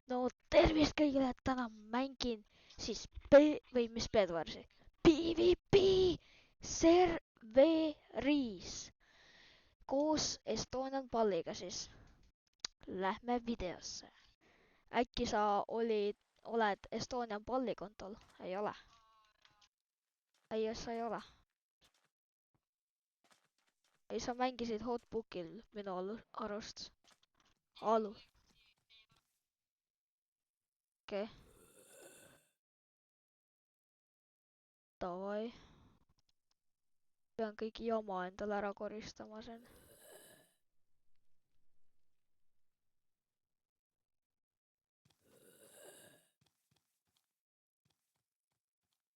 No tervist kõigile, et täna mängin siis mis Bedwarsi? PvP serveris koos Estonian palliga siis. Lähme videosse. Äkki sa oled Estonian palli kontol? Ei ole. Ei, sa ei ole. Ei, sa mängisid Hotbookil minu arust. Okei. Davai. Pean kõik jama endale ära koristama siin.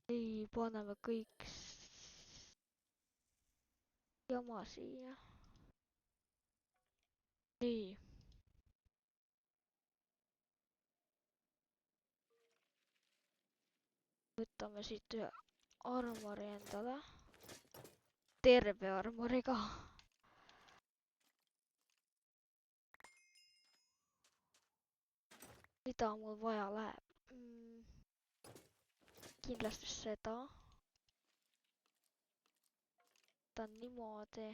Nii, paneme kõik jama siia. Nii. Võtame siit ühe armori endale. Terve armori ka. Mida mul vaja läheb? Kindlasti seda. Võtan niimoodi.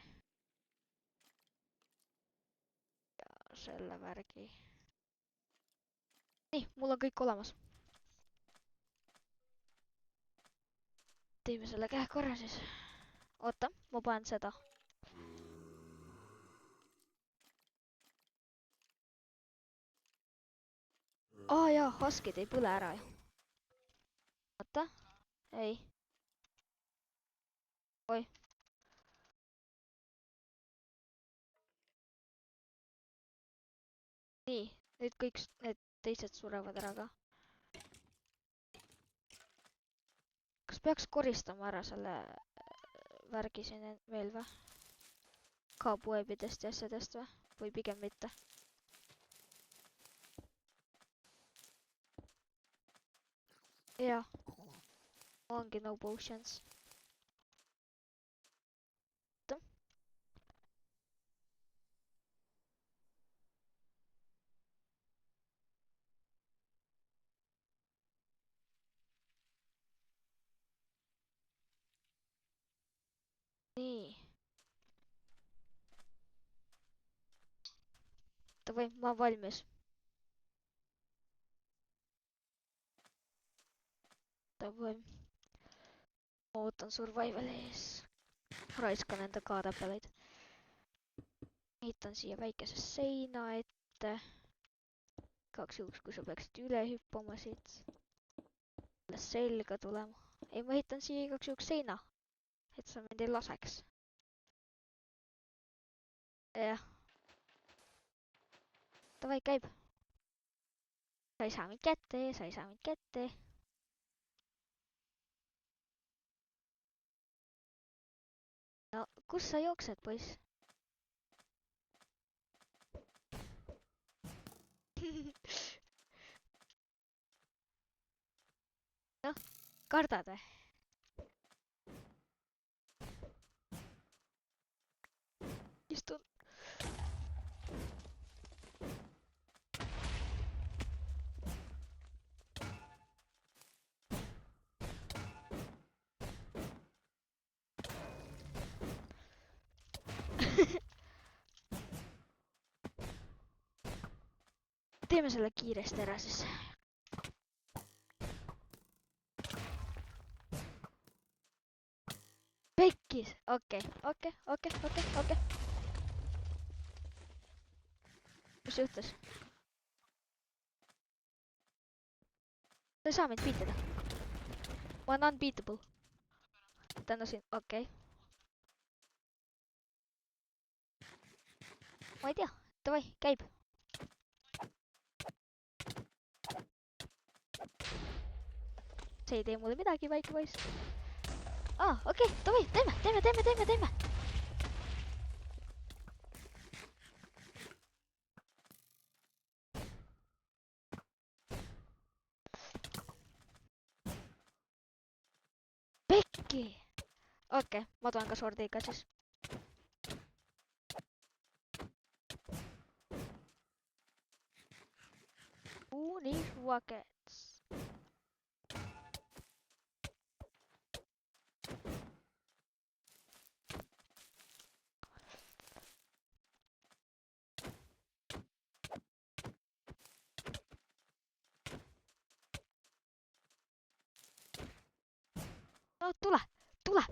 Ja selle värgi. Nii, mul on kõik olemas. Teeme selle käe korra siis. Oota, ma panen seda. Jaa, huskid ei põle ära ju. Oota, ei. Oi. Nii, nüüd kõik need teised surevad ära ka. Kas peaks koristama ära selle värgi siin veel või? Cobwebidest ja asjadest või? Või pigem mitte? Jah. Ongi no potions. Nii. Davai, ma olen valmis. Davai. Ma ootan survivali ees. Raiskan enda kaadapeleid. Ehitan siia väikese seina ette. Kaks juhuks, kui sa peaksid üle hüppama siit. Selga tulema. Ei, ma ehitan siia igaks juhuks seina. Et sa mind ei laseks. Jah. Davai, käib. Sa ei saa mind kätte, sa ei saa mind kätte. No, kus sa jooksed, poiss? Noh, kardad või? Istun. Teeme selle kiiresti ära siis. Pekkis! Okei. Mis juhtus? Sa ei saa mind beatada. Ma olen unbeatable. Tänu siin, okei. Ma ei tea, davai, käib. See ei tee mulle midagi, väike poiss. Okei, davai, teeme. Pekki! Okei, ma tulen ka sordiga siis. Nice rockets. No tule, tule!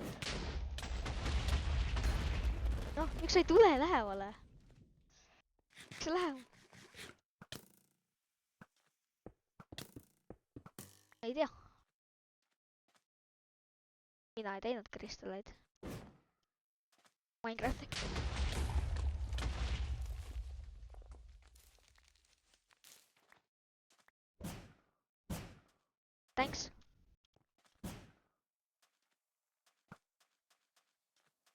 No, miks sa ei tule lähemale? Miks sa lähemale? Ei tea. Mina ei teinud kristalleid. Minecrafti. Thanks.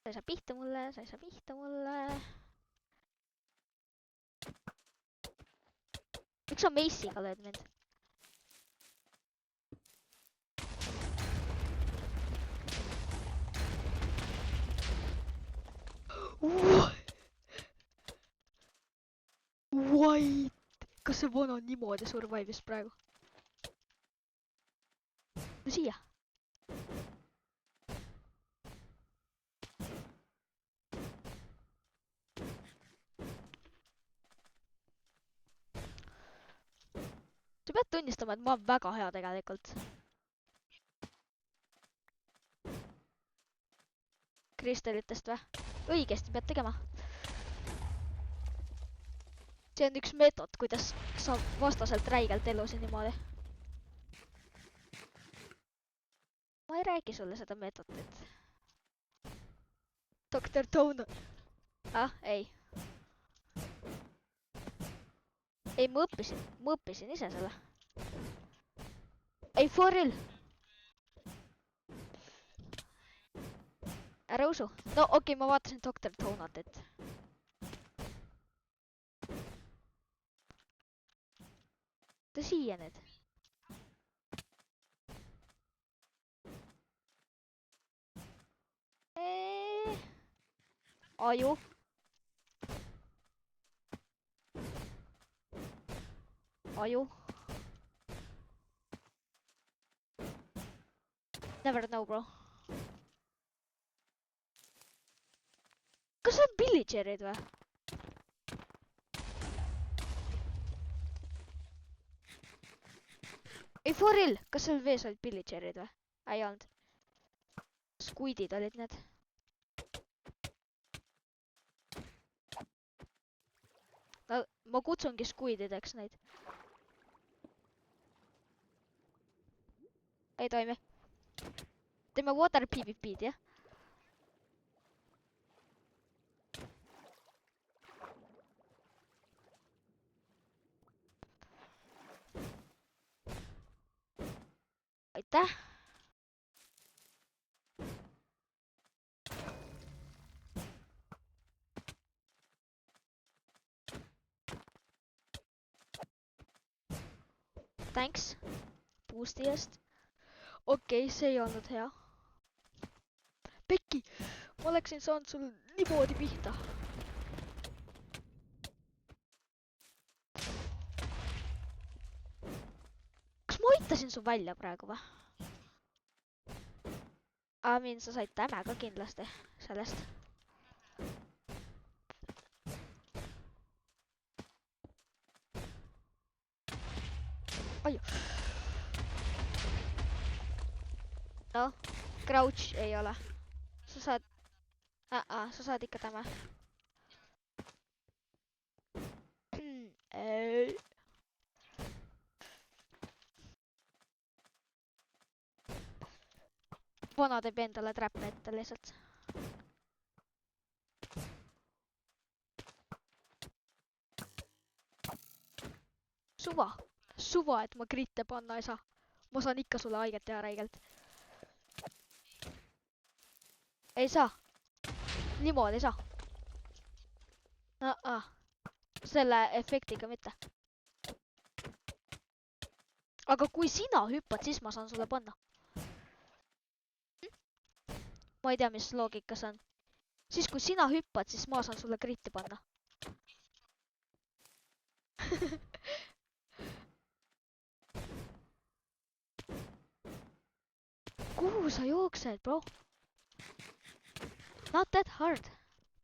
Sa ei saa pihta mulle, sa ei saa pihta mulle. Miks sa meissiga lööd mind? What? Kas see vana niimoodi survive'is praegu? No siia. Sa pead tunnistama, et ma olen väga hea tegelikult. Kristallitest või? Õigesti pead tegema. See on üks meetod, kuidas saab vastaselt räigelt elusi niimoodi. Ma ei räägi sulle seda meetodit. Dr. Tone. Ah, ei. Ei, ma õppisin ise selle. Ei, for real. Ära usu. No okei, ma vaatasin Dr. Tonatit. Ta siia nüüd. Aju. Aju. Never know, bro. Kas on pillagerid või? Ei, for real, kas seal vees olid pillagerid või? Ei olnud. Squidid olid need. No, ma kutsungi squidideks neid. Ei toimi. Teeme water PvP'd, jah? Aitäh! Thanks boost'i eest. Okei, see ei olnud hea. Pekki, ma oleksin saanud sul niimoodi pihta. Kas ma aitasin su välja praegu või? Amin, sa said täme ka kindlasti sellest. Aju. No, crouch ei ole. Sa saad... sa saad ikka täme. Vana teeb endale trap'e ette lihtsalt. Suva, et ma kritte panna ei saa. Ma saan ikka sulle haiget teha räigelt. Ei saa. Niimoodi ei saa. Selle efektiga mitte. Aga kui sina hüppad, siis ma saan sulle panna. Ma ei tea, mis loogika see on. Siis kui sina hüppad, siis ma saan sulle kritti panna. Kuhu sa jooksed, bro? Not that hard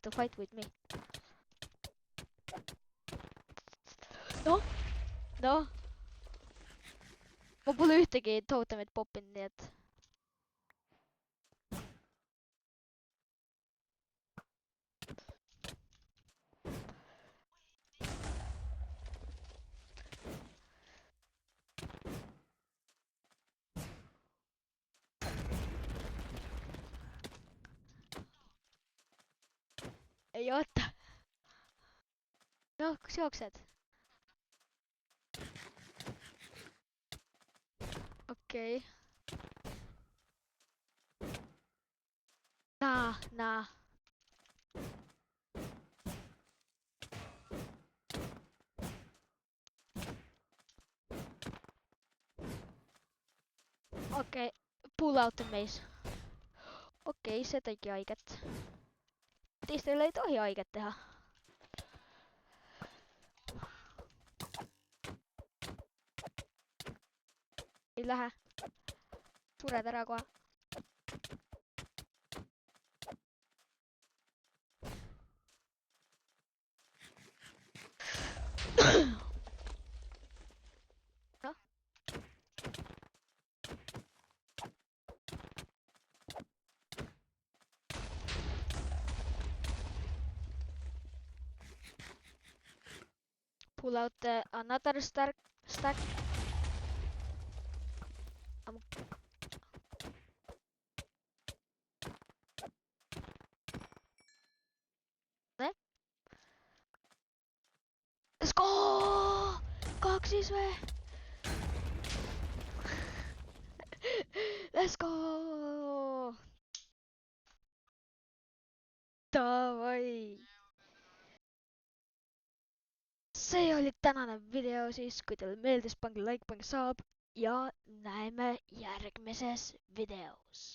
to fight with me. No. Ma pole ühtegi totemet poppinud, nii et... Ei oota. No, kus jooksed? Okei. Naa. Okei, pull out the maze. Okei, see tegi haiget. Teistele ei tohi haiget teha. Ei lähe. Sured ära kohe. Noh. Pull out another stack. Let's go! 2 siis või? Let's go! Davai! See oli tänane video siis, kui teile meeldis, pange like, pange saab ja näeme järgmises videos.